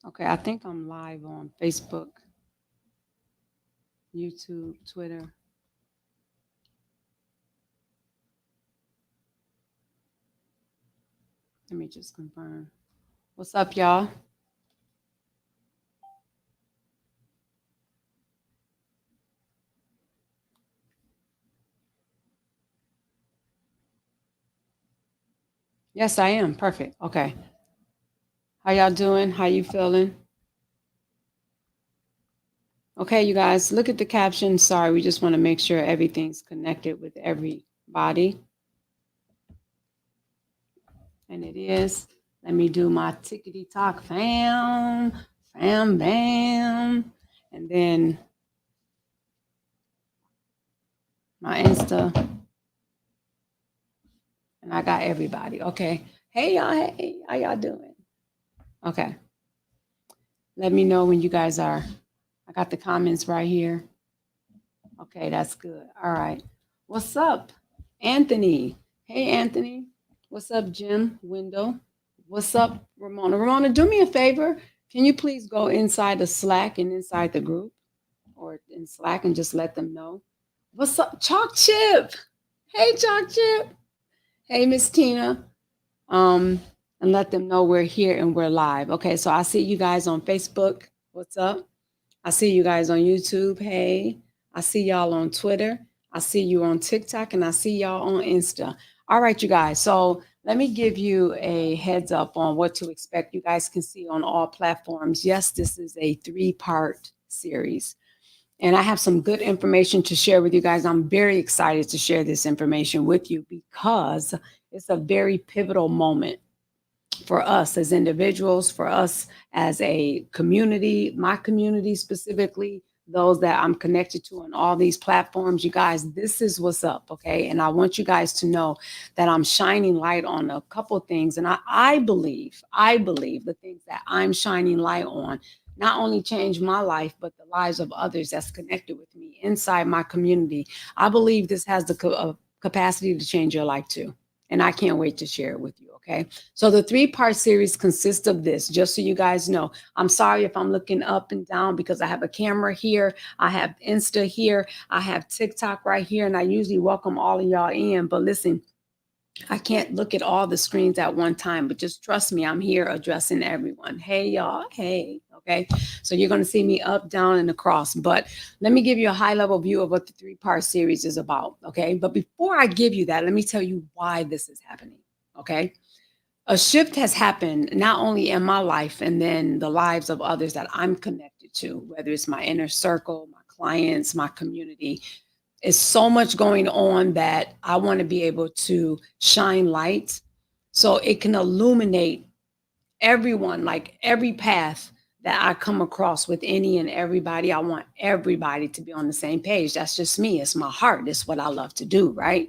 Okay, I think I'm live on Facebook, YouTube, Twitter. Let me just confirm. What's up, y'all? Yes, I am. Perfect. Okay. How y'all doing? How you feeling? Okay, you guys, look at the caption. Sorry, we just want to make sure everything's connected with everybody. And it is. Let me do my tickety talk, fam, fam, bam. And then my Insta. And I got everybody. Okay. Hey, y'all. Hey, how y'all doing? Okay. Let me know when you guys are. I got the comments right here. Okay, that's good. All right. What's up, Anthony? Hey, Anthony. What's up, Jim? Window. What's up, Ramona? Ramona, do me a favor. Can you please go inside the Slack and inside the group or in Slack and just let them know? What's up, Chalk Chip? Hey, Chalk Chip. Hey, Miss Tina. Um, and let them know we're here and we're live. Okay, so I see you guys on Facebook. What's up? I see you guys on YouTube. Hey, I see y'all on Twitter. I see you on TikTok and I see y'all on Insta. All right, you guys. So let me give you a heads up on what to expect. You guys can see on all platforms. Yes, this is a 3-part series. And I have some good information to share with you guys. I'm very excited to share this information with you because it's a very pivotal moment for us as individuals, for us as a community, my community specifically, those that I'm connected to on all these platforms. You guys, this is what's up, okay? And I want you guys to know that I'm shining light on a couple things. And I believe the things that I'm shining light on not only change my life, but the lives of others that's connected with me inside my community. I believe this has the capacity to change your life too. And I can't wait to share it with you. Okay. So the 3-part series consists of this, just so you guys know. I'm sorry if I'm looking up and down because I have a camera here. I have Insta here. I have TikTok right here. And I usually welcome all of y'all in. But listen, I can't look at all the screens at one time, but just trust me, I'm here addressing everyone. Hey, y'all. Hey. Okay. So you're going to see me up, down, and across. But let me give you a high level view of what the 3-part series is about. Okay. But before I give you that, let me tell you why this is happening. Okay. A shift has happened not only in my life and then the lives of others that I'm connected to, whether it's my inner circle, my clients, my community. It's so much going on that I want to be able to shine light so it can illuminate everyone, like every path that I come across with any and everybody. I want everybody to be on the same page. That's just me. It's my heart. It's what I love to do, right?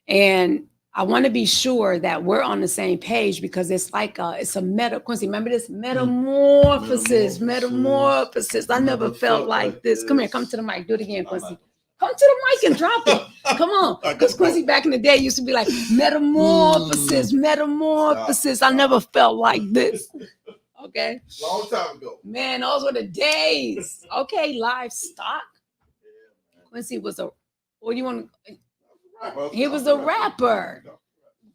And I want to be sure that we're on the same page because it's like it's a Quincy. Remember this metamorphosis. I never felt like this. Come here, come to the mic. Do it again, Quincy. Come to the mic and drop it. Come on. Because Quincy back in the day used to be like, metamorphosis, metamorphosis. I never felt like this. Okay. Long time ago. Man, those were the days. Okay, livestock. Quincy was a, what do you want to, he was a rapper.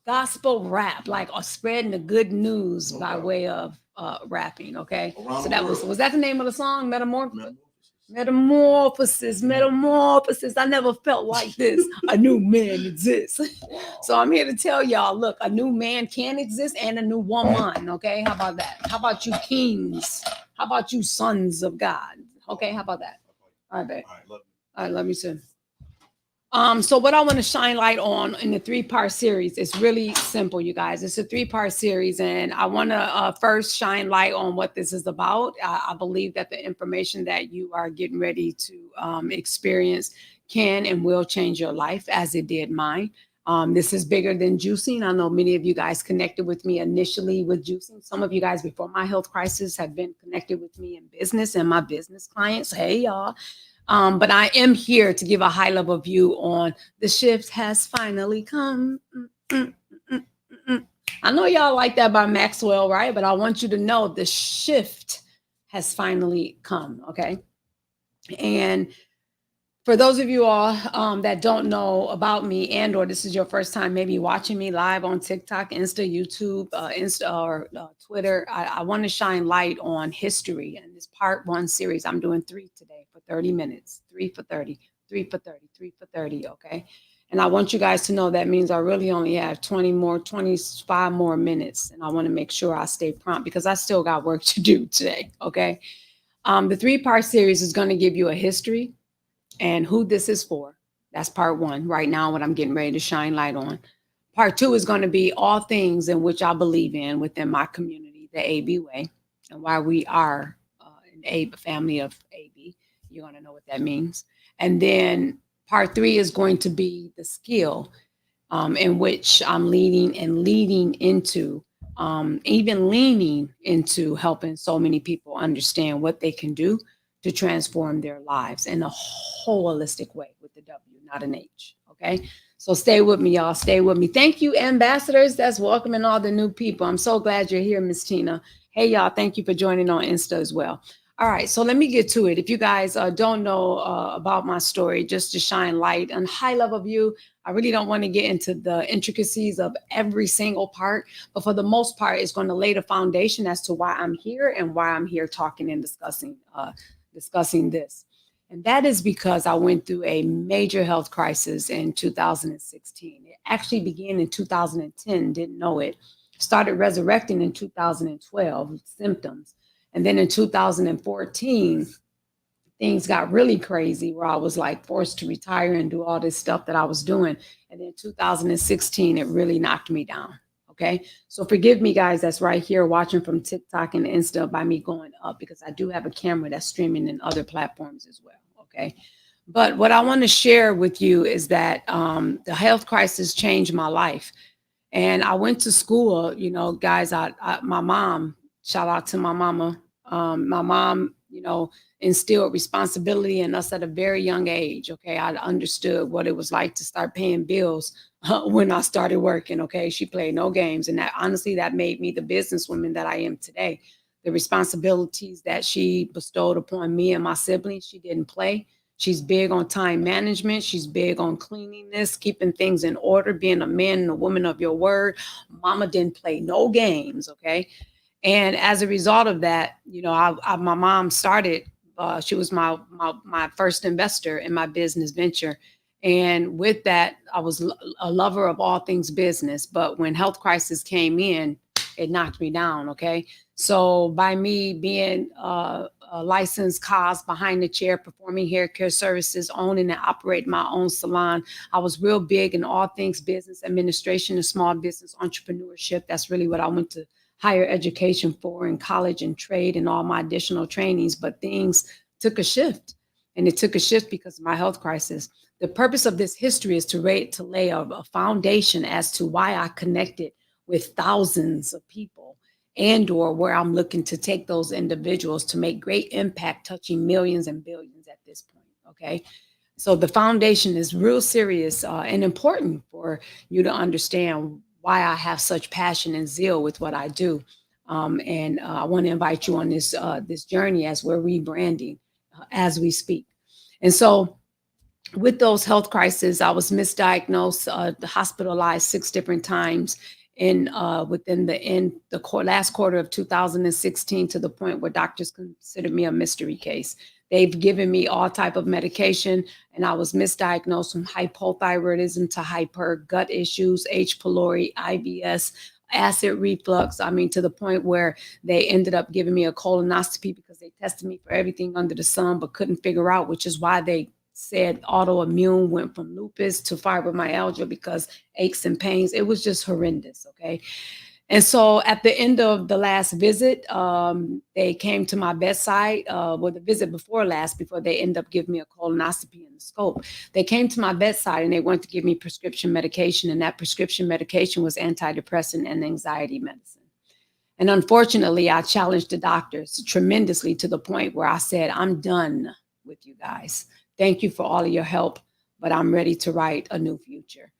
Gospel rap, like spreading the good news by way of rapping. Okay. So that was that the name of the song? Metamorphosis. Metamorphosis. I never felt like this. A new man exists. So I'm here to tell y'all, look, a new man can exist and a new woman. Okay. How about that? How about you kings? How about you sons of God? Okay. How about that? All right, babe. All right, love you soon. So what I want to shine light on in the 3-part series is really simple, you guys. It's a 3-part series, and I want to first shine light on what this is about. I believe that the information that you are getting ready to experience can and will change your life as it did mine. This is bigger than juicing. I know many of you guys connected with me initially with juicing. Some of you guys before my health crisis have been connected with me in business and my business clients. Hey, y'all. But I am here to give a high level view on the shift has finally come. I know y'all like that by Maxwell, right? But I want you to know the shift has finally come. Okay. And for those of you all that don't know about me, and or this is your first time maybe watching me live on TikTok, Insta, YouTube, or Twitter, I want to shine light on history. And this part one series, I'm doing 3 today for 30 minutes, 3 for 30, 3 for 30, 3 for 30. Okay. And I want you guys to know that means I really only have 25 more minutes. And I want to make sure I stay prompt because I still got work to do today. Okay. The 3-part series is going to give you a history and who this is for. That's part one. Right now, what I'm getting ready to shine light on. Part two is going to be all things in which I believe in within my community, the AB way, and why we are an A family of AB. You're going to know what that means. And then part three is going to be the skill in which I'm leading into, even leaning into helping so many people understand what they can do to transform their lives in a holistic way with the W, not an H. Okay. So stay with me, y'all. Stay with me. Thank you, ambassadors. That's welcoming all the new people. I'm so glad you're here, Miss Tina. Hey, y'all. Thank you for joining on Insta as well. All right. So let me get to it. If you guys don't know about my story, just to shine light on high level view, I really don't want to get into the intricacies of every single part, but for the most part, it's going to lay the foundation as to why I'm here and why I'm here talking and discussing this. And that is because I went through a major health crisis in 2016. It actually began in 2010, didn't know it. Started resurrecting in 2012 with symptoms. And then in 2014, things got really crazy where I was like forced to retire and do all this stuff that I was doing. And then 2016, it really knocked me down. Okay. So forgive me, guys, that's right here watching from TikTok and Insta by me going up because I do have a camera that's streaming in other platforms as well. Okay. But what I want to share with you is that the health crisis changed my life. And I went to school, you know, guys, my mom, shout out to my mama. My mom, you know, instilled responsibility in us at a very young age. Okay. I understood what it was like to start paying bills when I started working. Okay. She played no games. And that honestly, that made me the businesswoman that I am today. The responsibilities that she bestowed upon me and my siblings, she didn't play. She's big on time management. She's big on cleanliness, keeping things in order, being a man and a woman of your word. Mama didn't play no games. Okay. And as a result of that, you know, my mom started, she was my first investor in my business venture. And with that, I was a lover of all things business. But when health crisis came in, it knocked me down. Okay. So by me being a licensed cause behind the chair, performing hair care services, owning and operating my own salon, I was real big in all things business administration and small business entrepreneurship. That's really what I went to higher education for in college and trade and all my additional trainings. But things took a shift. And it took a shift because of my health crisis. The purpose of this history is to lay a foundation as to why I connected with thousands of people and or where I'm looking to take those individuals to make great impact, touching millions and billions at this point. Okay. So the foundation is real serious and important for you to understand why I have such passion and zeal with what I do. And I want to invite you on this journey as we're rebranding as we speak. And so with those health crises, I was misdiagnosed, hospitalized 6 different times in within the last quarter of 2016 to the point where doctors considered me a mystery case. They've given me all type of medication, and I was misdiagnosed from hypothyroidism to hyper, gut issues, H. pylori, IBS, acid reflux. I mean, to the point where they ended up giving me a colonoscopy because they tested me for everything under the sun, but couldn't figure out, which is why they said autoimmune, went from lupus to fibromyalgia because aches and pains. It was just horrendous. Okay. And so at the end of the last visit, they came to my bedside, the visit before last, before they end up giving me a colonoscopy and the scope. They came to my bedside and they wanted to give me prescription medication. And that prescription medication was antidepressant and anxiety medicine. And unfortunately, I challenged the doctors tremendously to the point where I said, I'm done with you guys. Thank you for all of your help, but I'm ready to write a new future.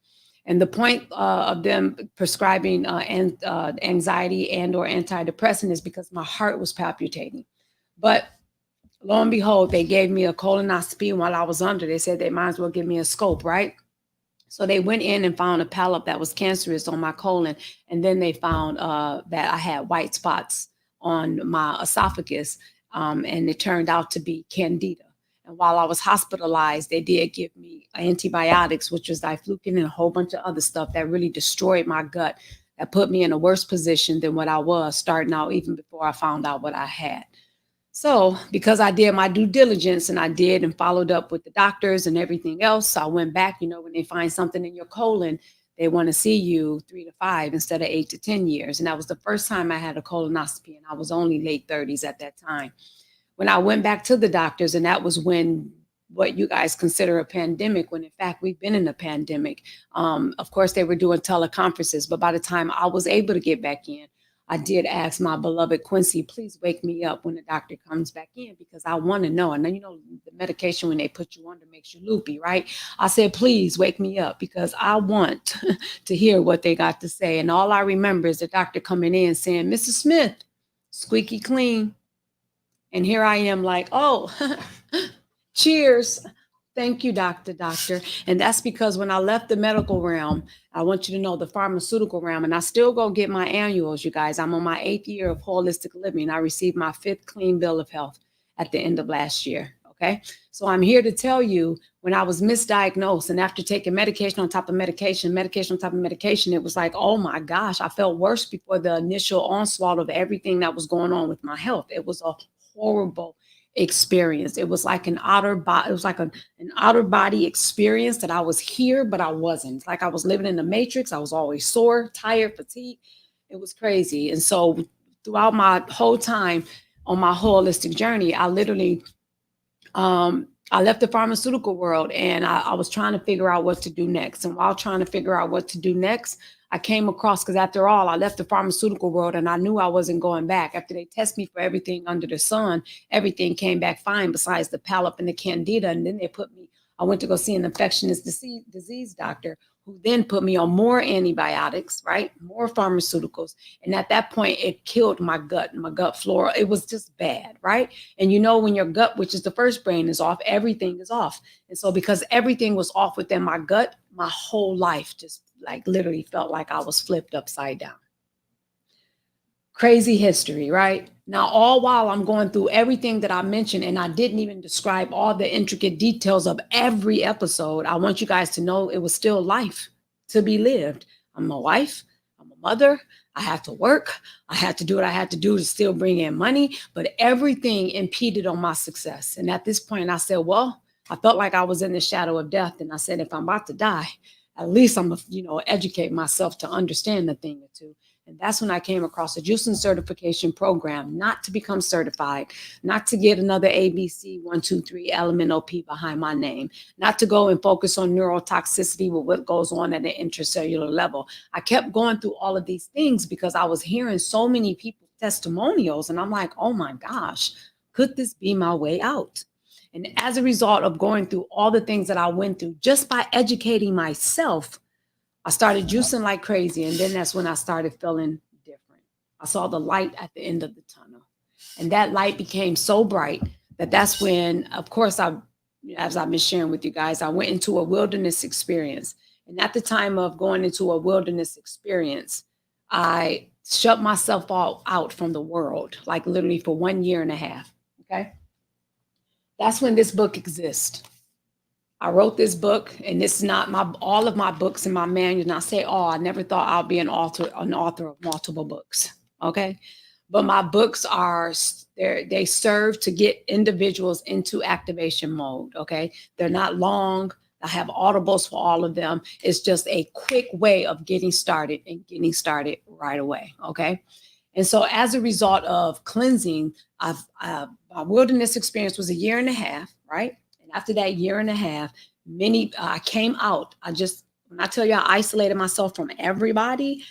And the point of them prescribing anxiety and or antidepressant is because my heart was palpitating. But lo and behold, they gave me a colonoscopy while I was under. They said they might as well give me a scope, right? So they went in and found a polyp that was cancerous on my colon. And then they found that I had white spots on my esophagus. And it turned out to be candida. And while I was hospitalized, they did give me antibiotics, which was diflucan and a whole bunch of other stuff that really destroyed my gut, that put me in a worse position than what I was starting out, even before I found out what I had. So, because I did my due diligence and I did and followed up with the doctors and everything else, I went back. When they find something in your colon, they want to see you 3 to 5 instead of 8 to 10 years. And that was the first time I had a colonoscopy, and I was only late 30s at that time. When I went back to the doctors, and that was when what you guys consider a pandemic, when in fact we've been in a pandemic. Of course, they were doing teleconferences, but by the time I was able to get back in, I did ask my beloved Quincy, please wake me up when the doctor comes back in, because I want to know. And then, the medication when they put you under makes you loopy, right? I said, please wake me up, because I want to hear what they got to say. And all I remember is the doctor coming in saying, Mrs. Smith, squeaky clean. And here I am like, oh, cheers. Thank you, doctor. And that's because when I left the medical realm, I want you to know the pharmaceutical realm, and I still go get my annuals, you guys. I'm on my 8th year of holistic living. I received my 5th clean bill of health at the end of last year. Okay. So I'm here to tell you, when I was misdiagnosed and after taking medication on top of medication on top of medication, it was like, oh my gosh, I felt worse before the initial onslaught of everything that was going on with my health. It was a horrible experience. It was like an outer body. It was like an outer body experience that I was here, but I wasn't. It's like I was living in the matrix. I was always sore, tired, fatigued. It was crazy. And so throughout my whole time on my holistic journey, I literally, I left the pharmaceutical world, and I was trying to figure out what to do next. And while trying to figure out what to do next, I came across, because after all, I left the pharmaceutical world and I knew I wasn't going back. After they test me for everything under the sun, everything came back fine besides the polyp and the candida. And then I went to go see an infectious disease doctor, who then put me on more antibiotics, right? More pharmaceuticals. And at that point, it killed my gut flora. It was just bad, right? And when your gut, which is the first brain, is off, everything is off. And so because everything was off within my gut, my whole life just like literally felt like I was flipped upside down. Crazy history, right? Now, all while I'm going through everything that I mentioned, and I didn't even describe all the intricate details of every episode, I want you guys to know it was still life to be lived. I'm a wife, I'm a mother, I had to work, I had to do what I had to do to still bring in money, but everything impeded on my success. And at this point, I said, well, I felt like I was in the shadow of death. And I said, if I'm about to die, at least I'm gonna, educate myself to understand a thing or two. And that's when I came across a juicing certification program, not to become certified, not to get another ABC 123 element OP behind my name, not to go and focus on neurotoxicity with what goes on at an intracellular level. I kept going through all of these things because I was hearing so many people's testimonials, and I'm like, oh my gosh, could this be my way out? And as a result of going through all the things that I went through, just by educating myself, I started juicing like crazy. And then that's when I started feeling different. I saw the light at the end of the tunnel. And that light became so bright that's when, of course, as I've been sharing with you guys, I went into a wilderness experience. And at the time of going into a wilderness experience, I shut myself all out from the world, like literally for 1.5 years. Okay. That's when this book exists. I wrote this book, and this is not all of my books and my manuals. And I say, I never thought I'll be an author of multiple books. Okay. But my books they serve to get individuals into activation mode. Okay. They're not long. I have audibles for all of them. It's just a quick way of getting started and getting started right away. Okay. And so as a result of cleansing, my wilderness experience was 1.5 years, right? After that 1.5 years, I came out. When I tell you I isolated myself from everybody,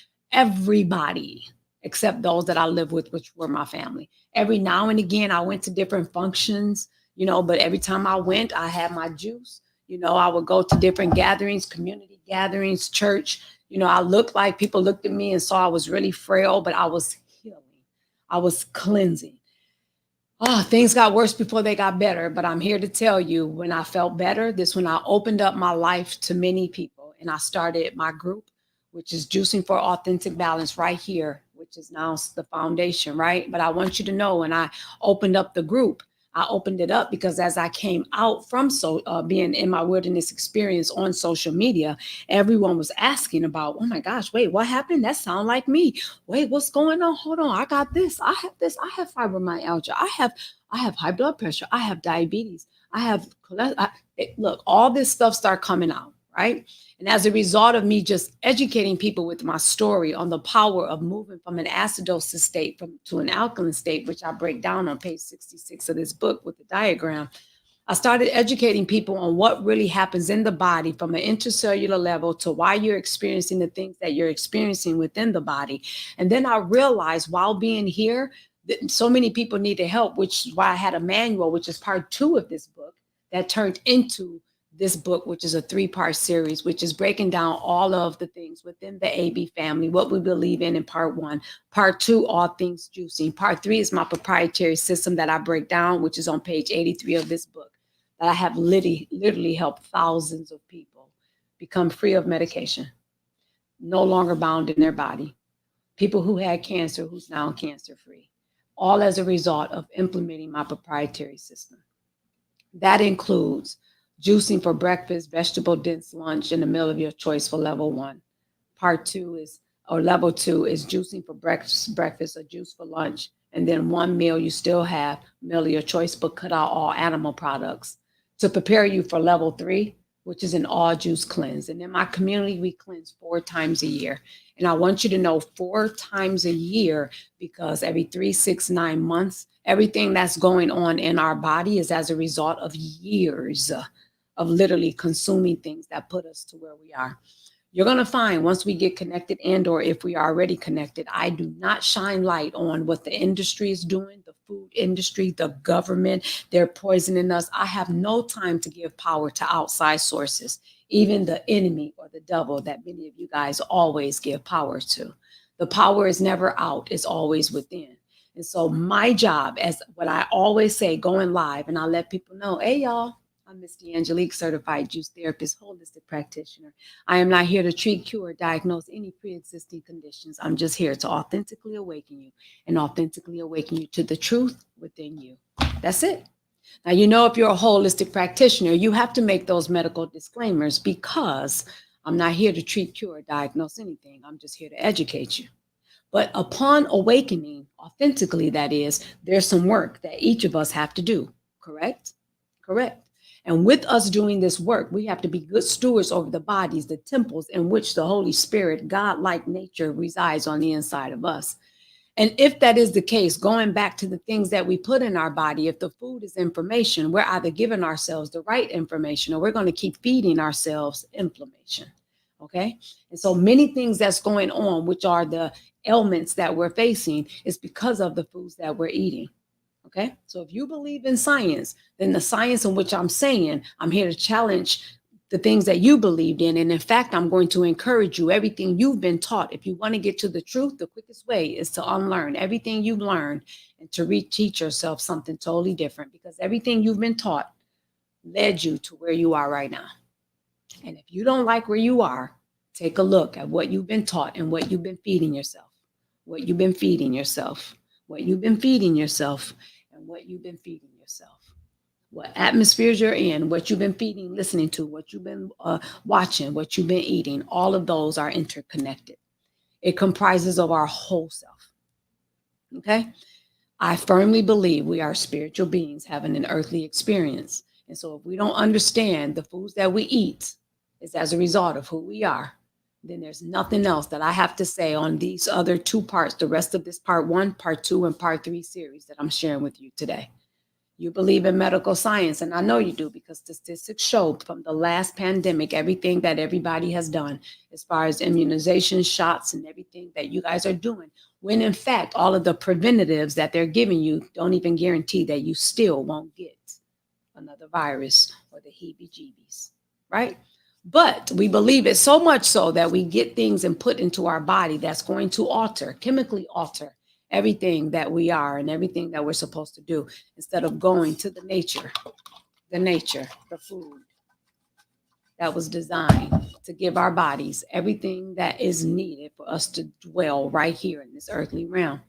except those that I live with, which were my family. Every now and again, I went to different functions, but every time I went, I had my juice. I would go to different gatherings, community gatherings, church. People looked at me and saw I was really frail, but I was healing. I was cleansing. Oh, things got worse before they got better, but I'm here to tell you when I felt better, this when I opened up my life to many people and I started my group, which is Juicing for Authentic Balance right here, which is now the foundation, right? But I want you to know when I opened up the group, I opened it up because as I came out from being in my wilderness experience on social media, everyone was asking about, oh my gosh, wait, what happened? That sound like me. Wait, what's going on? Hold on, I got this. I have this. I have fibromyalgia. I have high blood pressure. I have diabetes. I have cholesterol. Look, all this stuff start coming out, right? And as a result of me just educating people with my story on the power of moving from an acidosis state to an alkaline state, which I break down on page 66 of this book with the diagram, I started educating people on what really happens in the body from an intercellular level to why you're experiencing the things that you're experiencing within the body. And then I realized while being here, that so many people needed help, which is why I had a manual, which is part 2 of this book that turned into this book, which is a 3-part series, which is breaking down all of the things within the AB family, what we believe in part 1. Part 2, all things juicing. Part 3 is my proprietary system that I break down, which is on page 83 of this book, that I have literally helped thousands of people become free of medication, no longer bound in their body. People who had cancer, who's now cancer free, all as a result of implementing my proprietary system. That includes juicing for breakfast, vegetable dense lunch, and a meal of your choice for level 1. Level 2 is juicing for breakfast or juice for lunch. And then one meal you still have, meal of your choice, but cut out all animal products to prepare you for level 3, which is an all juice cleanse. And in my community, we cleanse 4 times a year. And I want you to know 4 times a year, because every 3, 6, 9 months, everything that's going on in our body is as a result of years of literally consuming things that put us to where we are. You're going to find once we get connected, and or if we are already connected, I do not shine light on what the industry is doing, the food industry, the government. They're poisoning us. I have no time to give power to outside sources, even the enemy or the devil that many of you guys always give power to. The power is never out. It's always within. And so my job, as what I always say, going live, and I let people know, hey, y'all, I'm Miss D'Angelique, certified juice therapist, holistic practitioner. I am not here to treat, cure, or diagnose any pre-existing conditions. I'm just here to authentically awaken you and authentically awaken you to the truth within you. That's it. Now, you know, if you're a holistic practitioner, you have to make those medical disclaimers, because I'm not here to treat, cure, or diagnose anything. I'm just here to educate you. But upon awakening, authentically, that is, there's some work that each of us have to do. Correct? Correct. And with us doing this work, we have to be good stewards over the bodies, the temples in which the Holy Spirit, God-like nature, resides on the inside of us. And if that is the case, going back to the things that we put in our body, if the food is information, we're either giving ourselves the right information or we're going to keep feeding ourselves inflammation. Okay. And so many things that's going on, which are the ailments that we're facing, is because of the foods that we're eating. Okay. So if you believe in science, then the science in which I'm saying, I'm here to challenge the things that you believed in. And in fact, I'm going to encourage you, everything you've been taught. If you want to get to the truth, the quickest way is to unlearn everything you've learned and to reteach yourself something totally different, because everything you've been taught led you to where you are right now. And if you don't like where you are, take a look at what you've been taught and what you've been feeding yourself, what you've been feeding yourself, what you've been feeding yourself, and what you've been feeding yourself. What atmospheres you're in, what you've been feeding, listening to, what you've been watching, what you've been eating, all of those are interconnected. It comprises of our whole self. Okay? I firmly believe we are spiritual beings having an earthly experience. And so if we don't understand the foods that we eat is as a result of who we are, then there's nothing else that I have to say on these other 2 parts, the rest of this part 1, part 2, and part 3 series that I'm sharing with you today. You believe in medical science, and I know you do, because statistics show from the last pandemic, everything that everybody has done as far as immunization, shots, and everything that you guys are doing, when in fact, all of the preventatives that they're giving you don't even guarantee that you still won't get another virus or the heebie-jeebies, right? But we believe it so much so that we get things and put into our body that's going to alter, chemically alter, everything that we are and everything that we're supposed to do instead of going to the nature, the food that was designed to give our bodies everything that is needed for us to dwell right here in this earthly realm.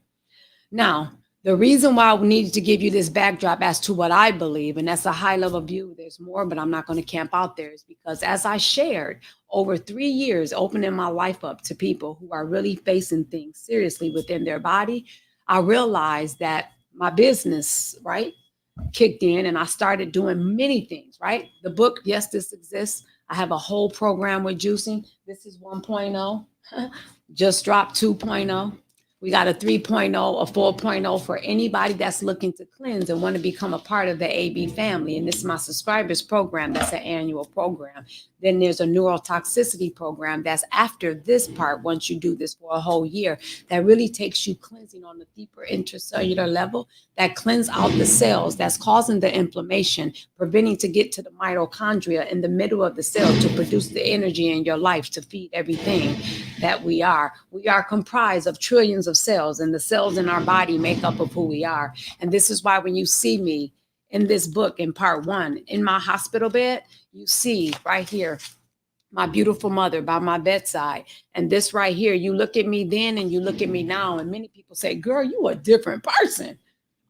Now, the reason why we needed to give you this backdrop as to what I believe, and that's a high level view, there's more, but I'm not going to camp out there, is because as I shared over 3 years, opening my life up to people who are really facing things seriously within their body, I realized that my business, right, kicked in and I started doing many things, right? The book, Yes, This Exists. I have a whole program with juicing. This is 1.0. Just dropped 2.0. We got a 3.0, a 4.0 for anybody that's looking to cleanse and want to become a part of the AB family. And this is my subscribers program. That's an annual program. Then there's a neurotoxicity program that's after this part, once you do this for a whole year, that really takes you cleansing on the deeper intracellular level, that cleanse out the cells that's causing the inflammation, preventing to get to the mitochondria in the middle of the cell to produce the energy in your life to feed everything that we are. We are comprised of trillions of cells, and the cells in our body make up of who we are. And this is why when you see me in this book in part 1, in my hospital bed, you see right here, my beautiful mother by my bedside. And this right here, you look at me then and you look at me now, and many people say, girl, you a different person.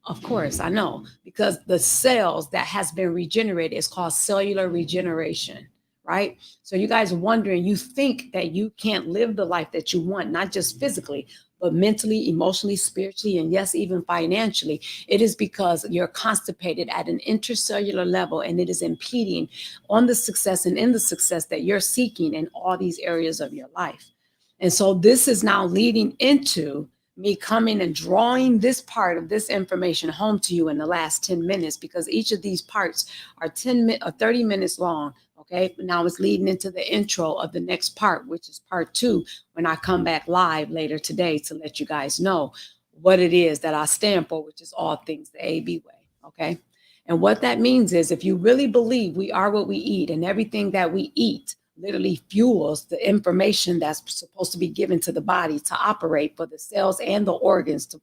Of course, I know, because the cells that has been regenerated is called cellular regeneration, right? So you guys wondering, you think that you can't live the life that you want, not just physically, but mentally, emotionally, spiritually, and yes, even financially. It is because you're constipated at an intercellular level, and it is impeding on the success and in the success that you're seeking in all these areas of your life. And so this is now leading into me coming and drawing this part of this information home to you in the last 10 minutes, because each of these parts are 30 minutes long. Okay. Now it's leading into the intro of the next part, which is part 2, when I come back live later today to let you guys know what it is that I stand for, which is all things the AB way. Okay. And what that means is, if you really believe we are what we eat, and everything that we eat literally fuels the information that's supposed to be given to the body to operate for the cells and the organs to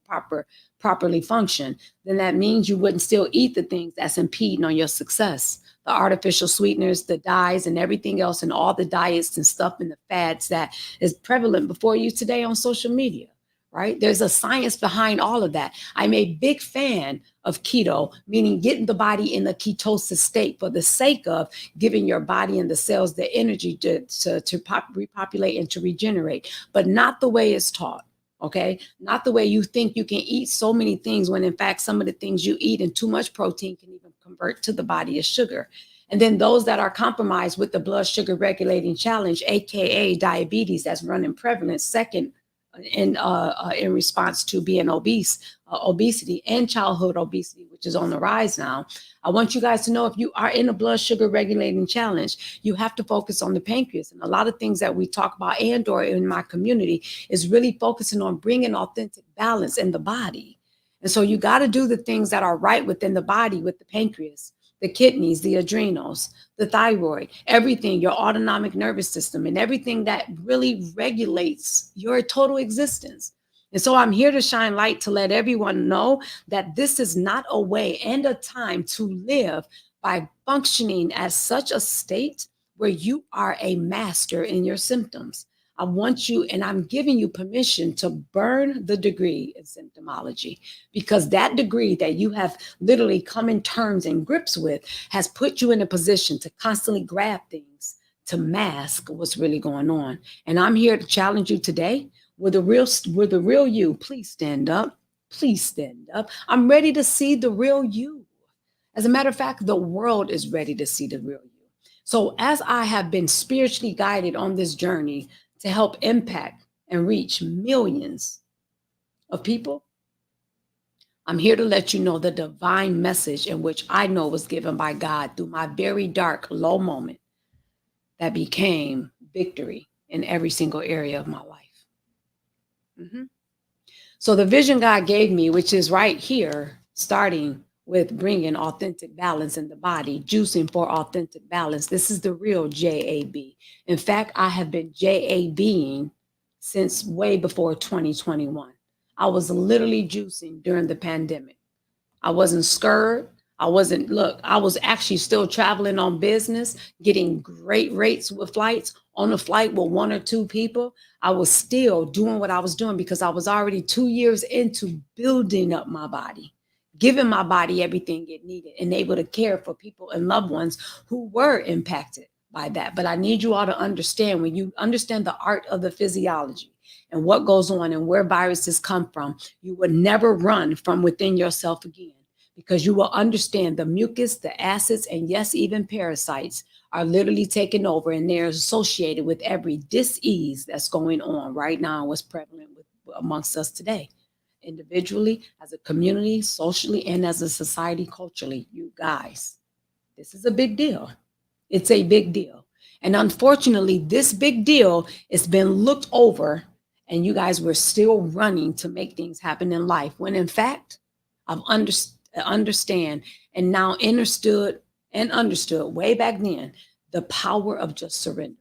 properly function, then that means you wouldn't still eat the things that's impeding on your success. The artificial sweeteners, the dyes, and everything else, and all the diets and stuff and the fads that is prevalent before you today on social media. Right? There's a science behind all of that. I'm a big fan of keto, meaning getting the body in the ketosis state for the sake of giving your body and the cells the energy to repopulate and to regenerate, but not the way it's taught. Okay. Not the way you think you can eat so many things, when in fact, some of the things you eat and too much protein can even convert to the body as sugar. And then those that are compromised with the blood sugar regulating challenge, AKA diabetes, that's running prevalent second in response to being obese, obesity and childhood obesity, which is on the rise now. I want you guys to know, if you are in a blood sugar regulating challenge, you have to focus on the pancreas. And a lot of things that we talk about and or in my community is really focusing on bringing authentic balance in the body. And so you got to do the things that are right within the body with the pancreas, the kidneys, the adrenals, the thyroid, everything, your autonomic nervous system, and everything that really regulates your total existence. And so I'm here to shine light to let everyone know that this is not a way and a time to live by functioning as such a state where you are a master in your symptoms. I want you, and I'm giving you permission to burn the degree in symptomology, because that degree that you have literally come in terms and grips with has put you in a position to constantly grab things to mask what's really going on. And I'm here to challenge you today with the real you. Please stand up. Please stand up. I'm ready to see the real you. As a matter of fact, the world is ready to see the real you. So as I have been spiritually guided on this journey to help impact and reach millions of people, I'm here to let you know the divine message in which I know was given by God through my very dark, low moment that became victory in every single area of my life. So the vision God gave me, which is right here, starting with bringing authentic balance in the body, juicing for authentic balance. This is the real JAB. In fact, I have been JABing since way before 2021. I was literally juicing during the pandemic. I wasn't scared. I was actually still traveling on business, getting great rates with flights. On a flight with one or two people, I was still doing what I was doing because I was already 2 years into building up my body, giving my body everything it needed, and able to care for people and loved ones who were impacted by that. But I need you all to understand, when you understand the art of the physiology and what goes on and where viruses come from, you would never run from within yourself again, because you will understand the mucus, the acids, and yes, even parasites are literally taking over, and they're associated with every dis-ease that's going on right now, what's prevalent amongst us today, individually, as a community, socially, and as a society, culturally. You guys, this is a big deal. It's a big deal. And unfortunately, this big deal has been looked over, and you guys were still running to make things happen in life, when in fact, I've understand and now understood way back then the power of just surrendering.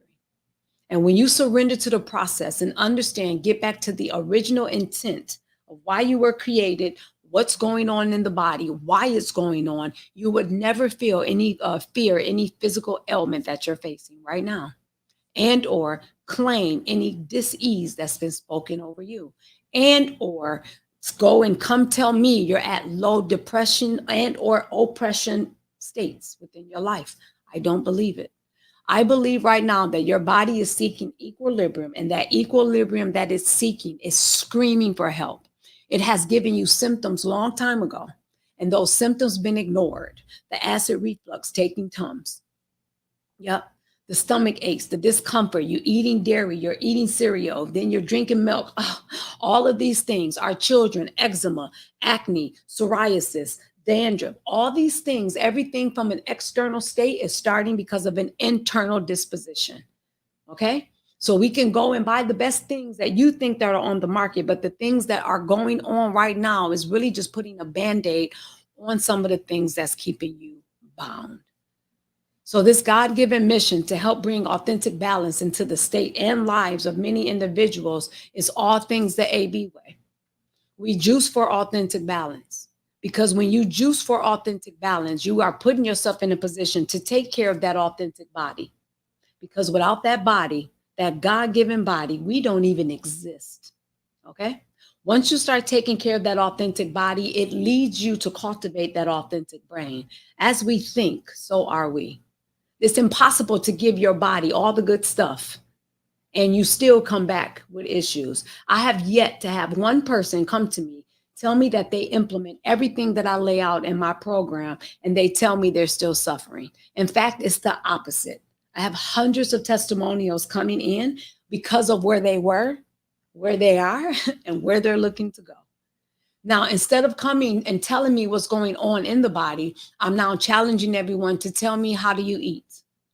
And when you surrender to the process and understand, get back to the original intent of why you were created, what's going on in the body, why it's going on, you would never feel any fear, any physical ailment that you're facing right now, and or claim any dis-ease that's been spoken over you, and or go and come tell me you're at low depression and or oppression states within your life. I don't believe it. I believe right now that your body is seeking equilibrium, and that equilibrium that it's seeking is screaming for help. It has given you symptoms long time ago, and those symptoms been ignored. The acid reflux, taking Tums. Yep. The stomach aches, the discomfort, you're eating dairy, you're eating cereal, then you're drinking milk. Oh, all of these things, our children, eczema, acne, psoriasis, dandruff, all these things, everything from an external state is starting because of an internal disposition. Okay. So we can go and buy the best things that you think that are on the market, but the things that are going on right now is really just putting a band-aid on some of the things that's keeping you bound. So this God-given mission to help bring authentic balance into the state and lives of many individuals is all things the AB way. We juice for authentic balance, because when you juice for authentic balance, you are putting yourself in a position to take care of that authentic body. Because without that body, that God-given body, we don't even exist. Okay? Once you start taking care of that authentic body, it leads you to cultivate that authentic brain. As we think, so are we. It's impossible to give your body all the good stuff and you still come back with issues. I have yet to have one person come to me, tell me that they implement everything that I lay out in my program, and they tell me they're still suffering. In fact, it's the opposite. I have hundreds of testimonials coming in because of where they were, where they are, and where they're looking to go. Now, instead of coming and telling me what's going on in the body, I'm now challenging everyone to tell me, how do you eat?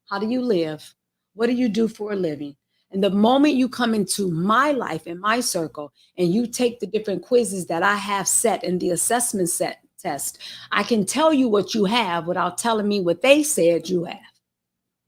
How do you live? What do you do for a living? And the moment you come into my life and my circle and you take the different quizzes that I have set in the assessment set test, I can tell you what you have without telling me what they said you have,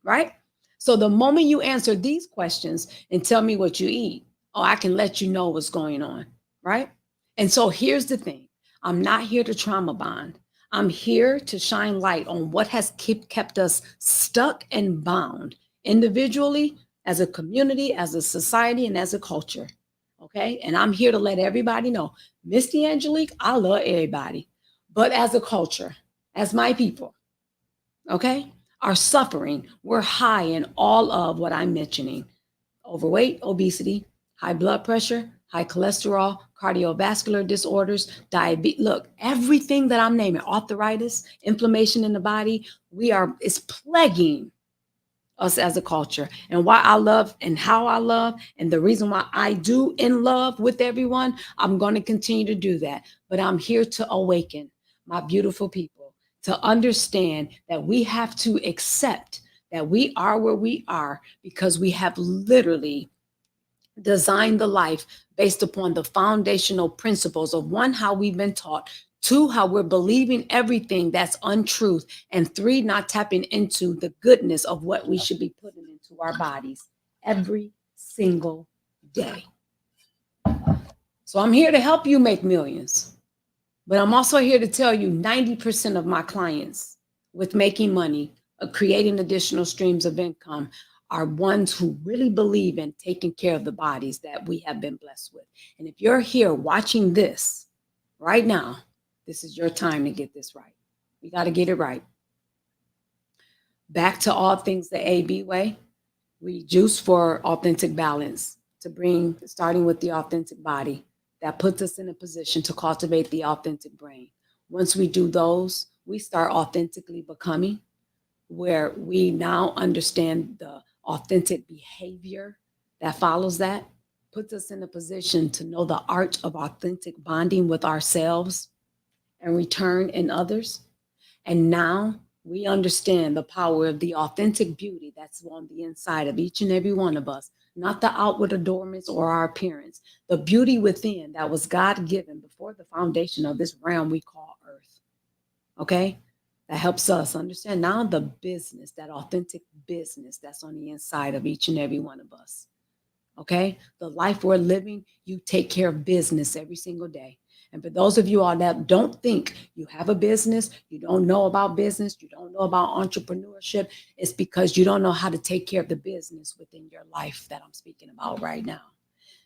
right? So the moment you answer these questions and tell me what you eat, oh, I can let you know what's going on, right? And so here's the thing. I'm not here to trauma bond. I'm here to shine light on what has kept us stuck and bound individually, as a community, as a society, and as a culture. Okay. And I'm here to let everybody know, Miss D'Angelique, I love everybody, but as a culture, as my people, okay, are suffering. We're high in all of what I'm mentioning: overweight, obesity, high blood pressure, high cholesterol, cardiovascular disorders, diabetes. Look, everything that I'm naming, arthritis, inflammation in the body, it's plaguing us as a culture. And why I love and how I love, and the reason why I do in love with everyone, I'm going to continue to do that. But I'm here to awaken my beautiful people to understand that we have to accept that we are where we are because we have literally designed the life based upon the foundational principles of, one, how we've been taught; two, how we're believing everything that's untruth; and three, not tapping into the goodness of what we should be putting into our bodies every single day. So I'm here to help you make millions. But I'm also here to tell you 90% of my clients with making money, creating additional streams of income, are ones who really believe in taking care of the bodies that we have been blessed with. And if you're here watching this right now, this is your time to get this right. We got to get it right. Back to all things the AB way. We juice for authentic balance to bring, starting with the authentic body that puts us in a position to cultivate the authentic brain. Once we do those, we start authentically becoming, where we now understand the authentic behavior that follows that, puts us in a position to know the art of authentic bonding with ourselves and return in others. And now we understand the power of the authentic beauty that's on the inside of each and every one of us, not the outward adornments or our appearance, the beauty within that was God given before the foundation of this realm we call earth. Okay? That helps us understand now the business, that authentic business that's on the inside of each and every one of us. Okay? The life we're living, you take care of business every single day. And for those of you all that don't think you have a business, you don't know about business, you don't know about entrepreneurship, it's because you don't know how to take care of the business within your life that I'm speaking about right now.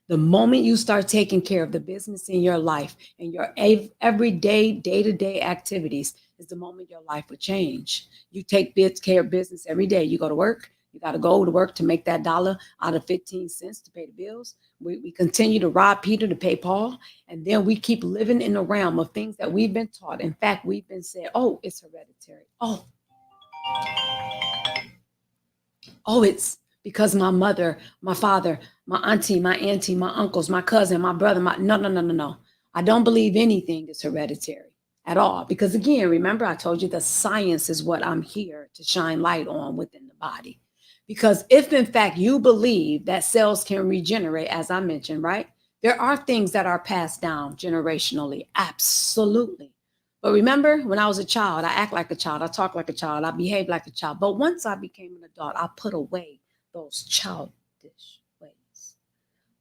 The moment you start taking care of the business in your life and your everyday, day-to-day activities is the moment your life will change. You take care of business every day. You go to work. You got to go to work to make that dollar out of 15 cents to pay the bills. We continue to rob Peter to pay Paul. And then we keep living in the realm of things that we've been taught. In fact, we've been said, oh, it's hereditary. Oh, it's because my mother, my father, my auntie, my uncles, my cousin, my brother, no. I don't believe anything is hereditary at all. Because again, remember I told you the science is what I'm here to shine light on within the body. Because if in fact you believe that cells can regenerate, as I mentioned, right? There are things that are passed down generationally. Absolutely. But remember, when I was a child, I act like a child, I talk like a child, I behave like a child. But once I became an adult, I put away those childish ways.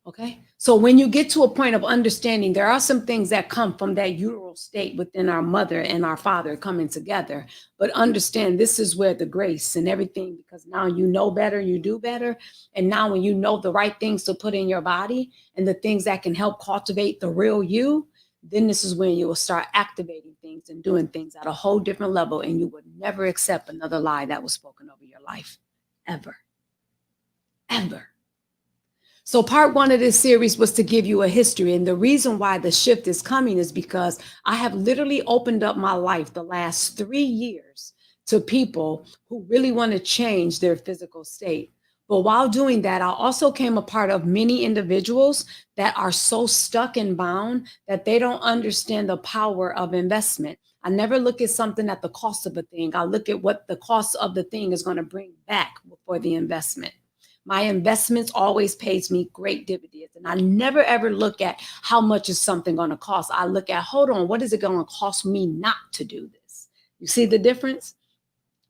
Okay? So when you get to a point of understanding, there are some things that come from that uteral state within our mother and our father coming together. But understand this is where the grace and everything, because now you know better, you do better. And now when you know the right things to put in your body and the things that can help cultivate the real you, then this is when you will start activating things and doing things at a whole different level. And you would never accept another lie that was spoken over your life, ever. Ever. So part one of this series was to give you a history. And the reason why the shift is coming is because I have literally opened up my life the last 3 years to people who really want to change their physical state. But while doing that, I also came a part of many individuals that are so stuck and bound that they don't understand the power of investment. I never look at something at the cost of a thing. I look at what the cost of the thing is going to bring back for the investment. My investments always pays me great dividends. And I never ever look at how much is something going to cost. I look at, hold on, what is it going to cost me not to do this? You see the difference?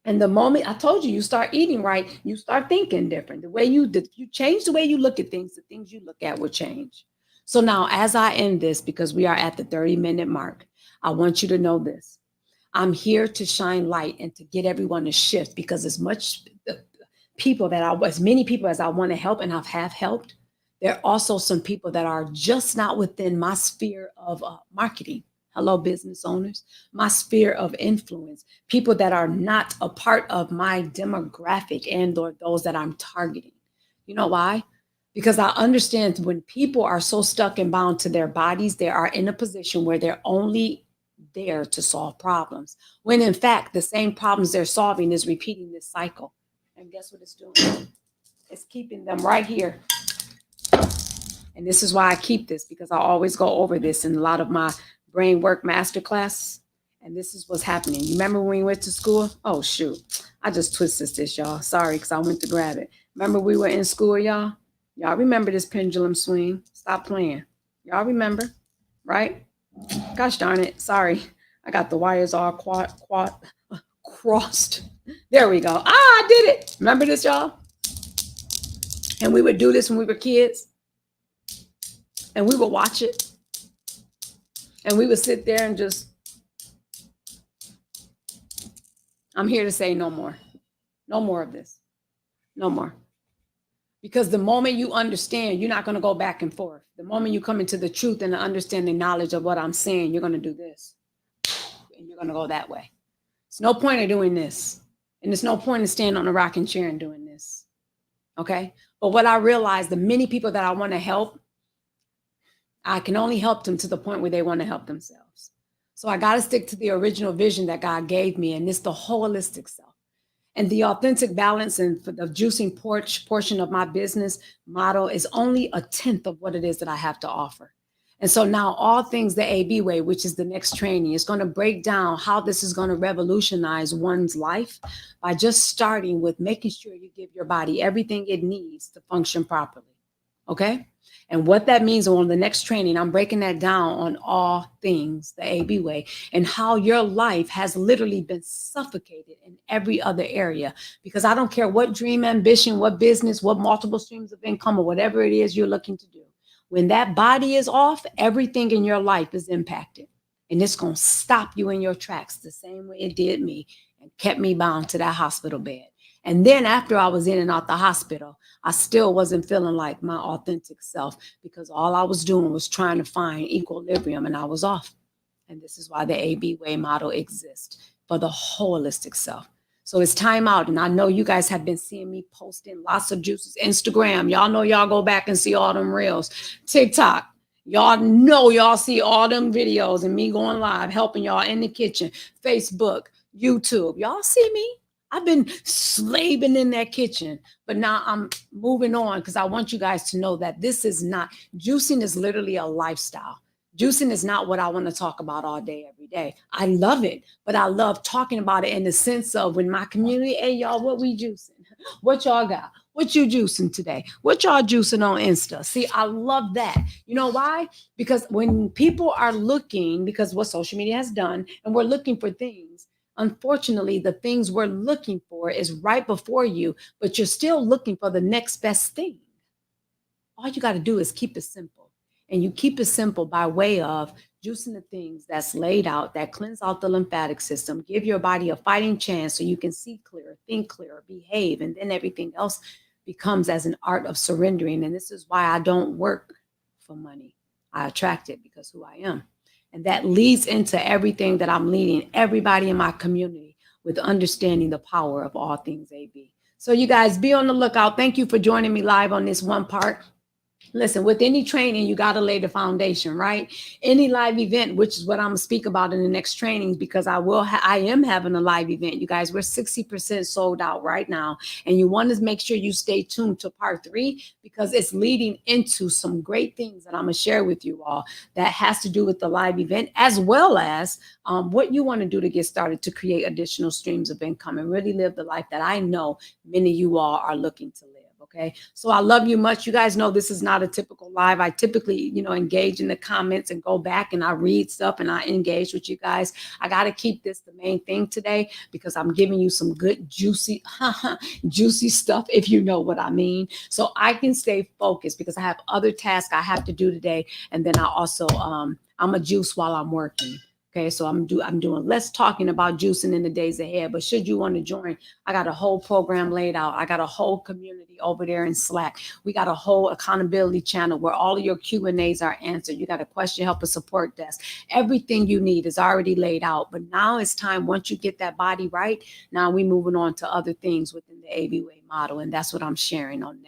And the moment I told you, you start eating right, you start thinking different. The way you change the way you look at things, the things you look at will change. So now as I end this, because we are at the 30-minute mark, I want you to know this. I'm here to shine light and to get everyone to shift, because as many people as I want to help and have helped, there are also some people that are just not within my sphere of marketing. Hello, business owners, my sphere of influence, people that are not a part of my demographic and or those that I'm targeting. You know why? Because I understand when people are so stuck and bound to their bodies, they are in a position where they're only there to solve problems, when in fact, the same problems they're solving is repeating this cycle. And guess what it's doing? It's keeping them right here. And this is why I keep this, because I always go over this in a lot of my brain work masterclass. And this is what's happening. You remember when we went to school? Oh, shoot. I just twisted this, y'all. Sorry, because I went to grab it. Remember we were in school, y'all? Y'all remember this pendulum swing? Stop playing. Y'all remember, right? Gosh darn it. Sorry. I got the wires all crossed. There we go. I did it. Remember this, y'all? And we would do this when we were kids. And we would watch it. And we would sit there and just, I'm here to say no more. No more of this. No more. Because the moment you understand, you're not going to go back and forth. The moment you come into the truth and the understanding knowledge of what I'm saying, you're going to do this. And you're going to go that way. It's no point in doing this. And there's no point in staying on a rocking chair and doing this. Okay? But what I realized, the many people that I want to help, I can only help them to the point where they want to help themselves. So I got to stick to the original vision that God gave me, and it's the holistic self. And the authentic balance and for the juicing portion of my business model is only a tenth of what it is that I have to offer. And so now all things the AB way, which is the next training, is going to break down how this is going to revolutionize one's life by just starting with making sure you give your body everything it needs to function properly. Okay? And what that means on the next training, I'm breaking that down on all things the AB way and how your life has literally been suffocated in every other area. Because I don't care what dream, ambition, what business, what multiple streams of income, or whatever it is you're looking to do. When that body is off, everything in your life is impacted. And it's going to stop you in your tracks the same way it did me and kept me bound to that hospital bed. And then after I was in and out the hospital, I still wasn't feeling like my authentic self because all I was doing was trying to find equilibrium and I was off. And this is why the AB way model exists for the holistic self. So it's time out. And I know you guys have been seeing me posting lots of juices. Instagram, y'all know y'all go back and see all them reels. TikTok, y'all know y'all see all them videos and me going live, helping y'all in the kitchen. Facebook, YouTube, y'all see me. I've been slaving in that kitchen, but now I'm moving on because I want you guys to know that this is not, juicing is literally a lifestyle. Juicing is not what I want to talk about all day, every day. I love it, but I love talking about it in the sense of when my community, hey, y'all, what we juicing? What y'all got? What you juicing today? What y'all juicing on Insta? See, I love that. You know why? Because when people are looking, because what social media has done, and we're looking for things, unfortunately, the things we're looking for is right before you, but you're still looking for the next best thing. All you got to do is keep it simple. And you keep it simple by way of juicing the things that's laid out, that cleanse out the lymphatic system, give your body a fighting chance so you can see clearer, think clearer, behave, and then everything else becomes as an art of surrendering. And this is why I don't work for money. I attract it because who I am. And that leads into everything that I'm leading everybody in my community with understanding the power of all things AB. So you guys be on the lookout. Thank you for joining me live on this one part. Listen, with any training, you got to lay the foundation, right? Any live event, which is what I'm gonna speak about in the next trainings, because I am having a live event. You guys, we're 60% sold out right now. And you want to make sure you stay tuned to part 3 because it's leading into some great things that I'm gonna share with you all that has to do with the live event, as well as what you want to do to get started to create additional streams of income and really live the life that I know many of you all are looking to live. Okay. So I love you much. You guys know this is not a typical live. I typically, engage in the comments and go back and I read stuff and I engage with you guys. I got to keep this the main thing today because I'm giving you some good, juicy, juicy stuff, if you know what I mean. So I can stay focused because I have other tasks I have to do today. And then I also, I'm a juice while I'm working. Okay, so I'm doing less talking about juicing in the days ahead. But should you want to join, I got a whole program laid out. I got a whole community over there in Slack. We got a whole accountability channel where all of your Q&As are answered. You got a question, help, and support desk. Everything you need is already laid out. But now it's time, once you get that body right, now we're moving on to other things within the AB Way model. And that's what I'm sharing on the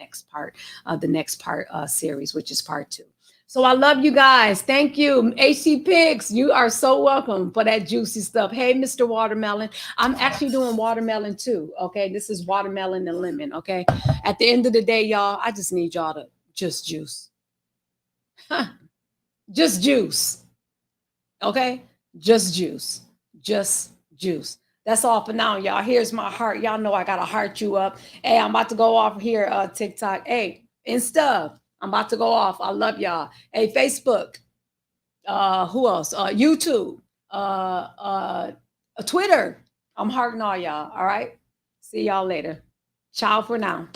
next part series, which is part 2. So I love you guys. Thank you. AC Pigs, you are so welcome for that juicy stuff. Hey, Mr. Watermelon. I'm actually doing watermelon too. Okay. This is watermelon and lemon. Okay. At the end of the day, y'all, I just need y'all to just juice. Just juice. Okay. Just juice. Just juice. That's all for now, y'all. Here's my heart. Y'all know I got to heart you up. Hey, I'm about to go off here, TikTok. Hey, Insta. I'm about to go off. I love y'all. Hey, Facebook. Who else? YouTube. Twitter. I'm hearting all y'all. All right. See y'all later. Ciao for now.